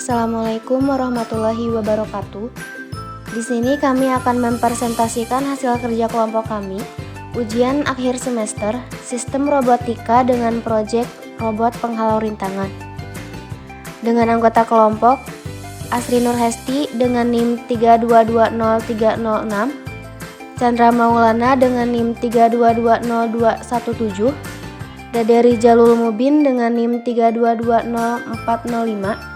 Assalamualaikum warahmatullahi wabarakatuh. Di sini kami akan mempresentasikan hasil kerja kelompok kami, ujian akhir semester, sistem robotika dengan proyek robot penghalau rintangan. Dengan anggota kelompok, Asri Nurhesti dengan NIM 3220306, Chandra Maulana dengan NIM 3220217, Daderi Jalul Mubin dengan NIM 3220405,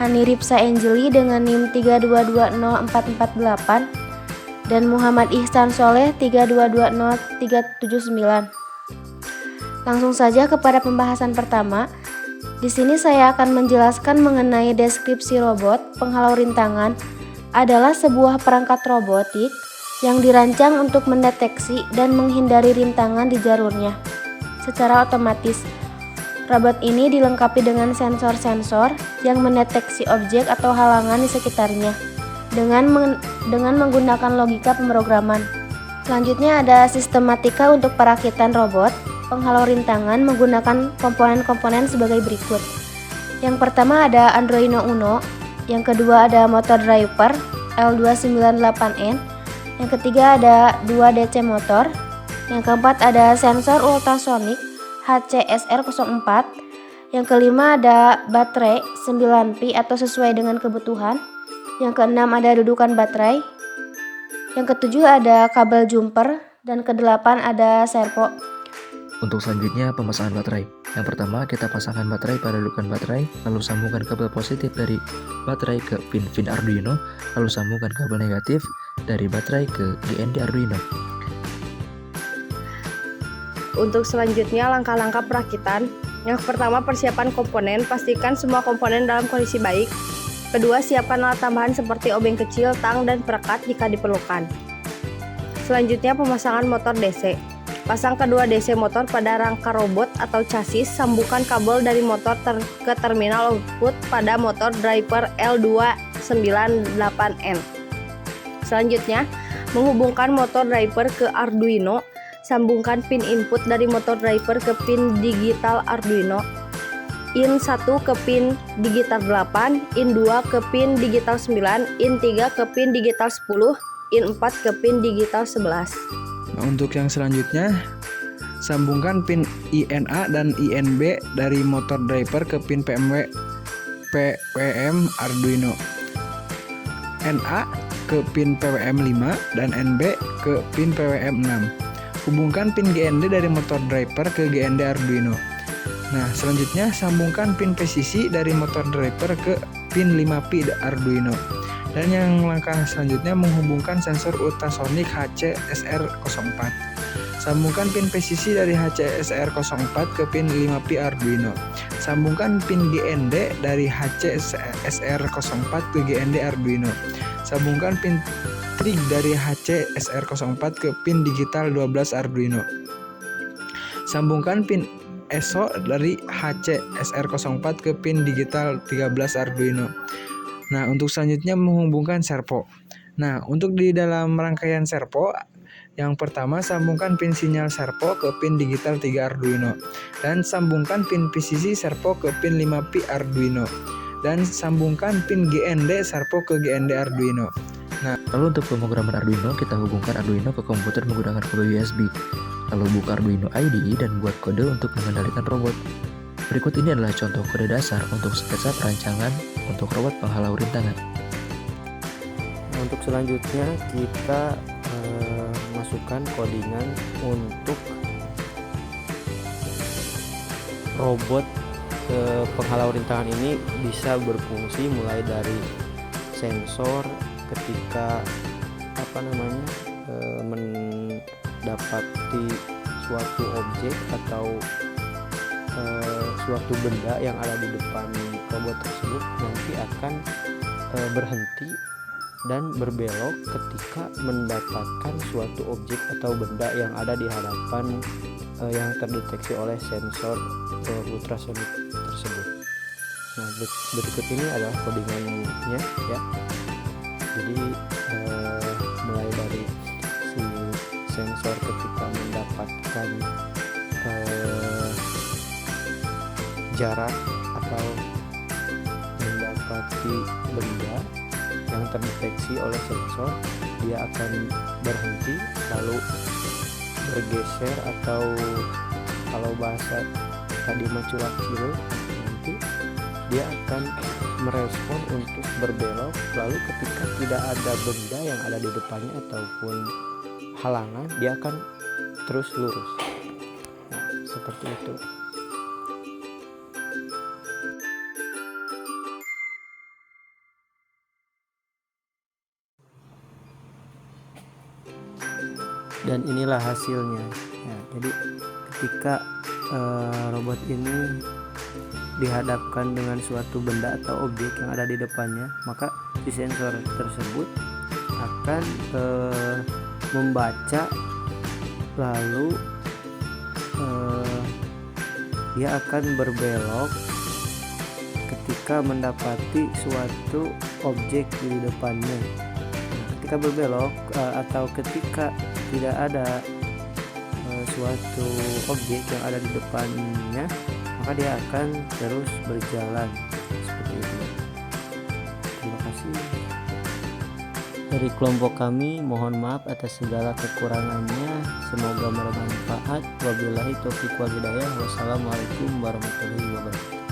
Hani Ripsa Angeli dengan NIM 3220448, dan Muhammad Ihsan Soleh 3220379. Langsung saja kepada pembahasan pertama. Di sini saya akan menjelaskan mengenai deskripsi robot penghalau rintangan adalah sebuah perangkat robotik yang dirancang untuk mendeteksi dan menghindari rintangan di jalurnya secara otomatis. Robot ini dilengkapi dengan sensor-sensor yang mendeteksi objek atau halangan di sekitarnya dengan menggunakan logika pemrograman. Selanjutnya ada sistematika untuk perakitan robot penghalau rintangan menggunakan komponen-komponen sebagai berikut. Yang pertama ada Arduino Uno, yang kedua ada motor driver L298N, yang ketiga ada 2 DC motor, yang keempat ada sensor ultrasonik HCSR04, yang kelima ada baterai 9pi atau sesuai dengan kebutuhan, yang keenam ada dudukan baterai, yang ketujuh ada kabel jumper, dan kedelapan ada servo. Untuk selanjutnya pemasangan baterai. Yang pertama kita pasangkan baterai pada dudukan baterai, lalu sambungkan kabel positif dari baterai ke pin Arduino, lalu sambungkan kabel negatif dari baterai ke GND Arduino. Untuk selanjutnya langkah-langkah perakitan. Yang pertama persiapan komponen, pastikan semua komponen dalam kondisi baik. Kedua, siapkan alat tambahan seperti obeng kecil, tang, dan perekat jika diperlukan. Selanjutnya pemasangan motor DC. Pasang kedua DC motor pada rangka robot atau chassis, sambungkan kabel dari motor ke terminal output pada motor driver L298N. Selanjutnya, menghubungkan motor driver ke Arduino, sambungkan pin input dari motor driver ke pin digital Arduino. In 1 ke pin digital 8, in 2 ke pin digital 9, in 3 ke pin digital 10, in 4 ke pin digital 11. Nah, untuk yang selanjutnya, sambungkan pin INA dan INB dari motor driver ke pin PWM Arduino. NA ke pin PWM 5 dan NB ke pin PWM 6. Hubungkan pin GND dari motor driver ke GND Arduino. Nah, selanjutnya sambungkan pin PCC dari motor driver ke pin 5pi Arduino. Dan yang langkah selanjutnya menghubungkan sensor ultrasonik HCSR04. Sambungkan pin PCC dari HCSR04 ke pin 5pi Arduino. Sambungkan pin GND dari HCSR04 ke GND Arduino. Sambungkan pin trig dari HCSR04 ke pin digital 12 Arduino. Sambungkan pin ESO dari HCSR04 ke pin digital 13 Arduino. Nah, untuk selanjutnya menghubungkan servo. Nah, untuk di dalam rangkaian servo, yang pertama sambungkan pin sinyal servo ke pin digital 3 Arduino, dan sambungkan pin PCC servo ke pin 5pi Arduino, dan sambungkan pin GND servo ke GND Arduino. Nah, lalu untuk pemrograman Arduino, kita hubungkan Arduino ke komputer menggunakan kabel USB. Lalu buka Arduino IDE dan buat kode untuk mengendalikan robot. Berikut ini adalah contoh kode dasar untuk sketsa perancangan untuk robot penghalau rintangan. Nah, untuk selanjutnya kita masukkan codingan untuk robot penghalau rintangan ini bisa berfungsi mulai dari sensor ketika mendapati suatu objek atau suatu benda yang ada di depan robot tersebut nanti akan berhenti dan berbelok ketika mendapatkan suatu objek atau benda yang ada di hadapan yang terdeteksi oleh sensor ultrasonik tersebut. Nah, berikut ini adalah codingannya ya. Jadi mulai dari si sensor ketika mendapatkan jarak atau mendapat mendapati benda yang terdeteksi oleh sensor, dia akan berhenti lalu bergeser, atau kalau bahasa tadi menculak ciluk, nanti dia akan merespon untuk berbelok. Lalu ketika tidak ada benda yang ada di depannya ataupun halangan, dia akan terus lurus. Nah, seperti itu. Dan inilah hasilnya. Ya, jadi ketika robot ini dihadapkan dengan suatu benda atau objek yang ada di depannya, maka si sensor tersebut akan membaca, lalu dia akan berbelok ketika mendapati suatu objek di depannya. Ketika berbelok atau ketika tidak ada suatu objek yang ada di depannya, maka dia akan terus berjalan seperti itu. Terima kasih. Dari kelompok kami, mohon maaf atas segala kekurangannya. Semoga bermanfaat. Wabillahi taufiq wal hidayah. Wassalamualaikum warahmatullahi wabarakatuh.